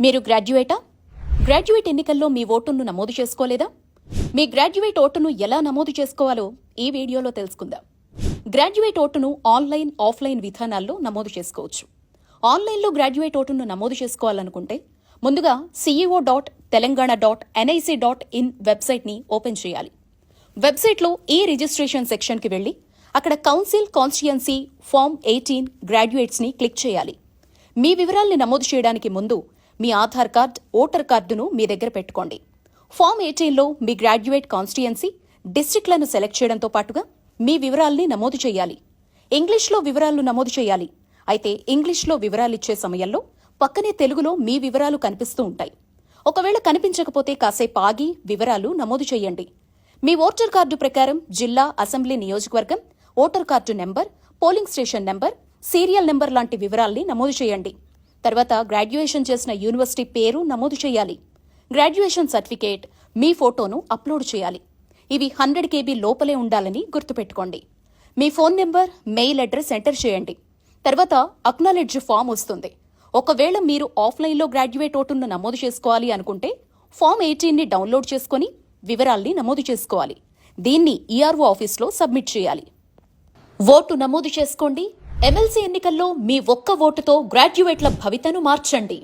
మీరు గ్రాడ్యుయేటా? గ్రాడ్యుయేట్ ఎన్నికల్లో మీ ఓటును నమోదు చేసుకోలేదా? మీ గ్రాడ్యుయేట్ ఓటును ఎలా నమోదు చేసుకోవాలో ఈ వీడియోలో తెలుసుకుందాం. గ్రాడ్యుయేట్ ఓటును ఆన్లైన్, ఆఫ్లైన్ విధానాల్లో నమోదు చేసుకోవచ్చు. ఆన్లైన్లో గ్రాడ్యుయేట్ ఓటును నమోదు చేసుకోవాలనుకుంటే ముందుగా ceo.telangana.nic.in వెబ్సైట్ని ఓపెన్ చేయాలి. వెబ్సైట్లో ఈ రిజిస్ట్రేషన్ సెక్షన్కి వెళ్లి అక్కడ కౌన్సిల్ కాన్స్టిట్యుయెన్సీ ఫామ్ 18 గ్రాడ్యుయేట్స్ని క్లిక్ చేయాలి. మీ వివరాల్ని నమోదు చేయడానికి ముందు మీ ఆధార్ కార్డ్, ఓటర్ కార్డును మీ దగ్గర పెట్టుకోండి. ఫామ్ 18లో మీ గ్రాడ్యుయేట్ కాన్స్టిట్యుయెన్సీ, డిస్ట్రిక్ట్లను సెలెక్ట్ చేయడంతో పాటుగా మీ వివరాల్ని నమోదు చేయాలి. ఇంగ్లీష్లో వివరాలను నమోదు చేయాలి. అయితే ఇంగ్లీష్లో వివరాలిచ్చే సమయంలో పక్కనే తెలుగులో మీ వివరాలు కనిపిస్తూ ఉంటాయి. ఒకవేళ కనిపించకపోతే కాసేపు ఆగి వివరాలు నమోదు చేయండి. మీ ఓటర్ కార్డు ప్రకారం జిల్లా, అసెంబ్లీ నియోజకవర్గం, voter card number, polling station number, serial number లాంటి వివరాల్ని నమోదు చేయండి. తర్వాత గ్రాడ్యుయేషన్ చేసిన యూనివర్సిటీ పేరు నమోదు చేయాలి. గ్రాడ్యుయేషన్ సర్టిఫికేట్, మీ ఫోటోను అప్లోడ్ చేయాలి. ఇవి 100 KB లోపలే ఉండాలని గుర్తుపెట్టుకోండి. మీ phone number, mail address enter చేయండి. తర్వాత అక్నాలెడ్జ్ ఫామ్ వస్తుంది. ఒకవేళ మీరు ఆఫ్లైన్లో గ్రాడ్యుయేట్ ఓటును నమోదు చేసుకోవాలి అనుకుంటే ఫామ్ 18ని డౌన్లోడ్ చేసుకుని వివరాల్ని నమోదు చేసుకోవాలి. దీన్ని ఈఆర్ఓ ఆఫీస్లో సబ్మిట్ చేయాలి. ఓటు నమోదు చేసుకోండి. ఎమ్మెల్సీ ఎన్నికల్లో మీ ఒక్క ఓటుతో గ్రాడ్యుయేట్ల భవితను మార్చండి.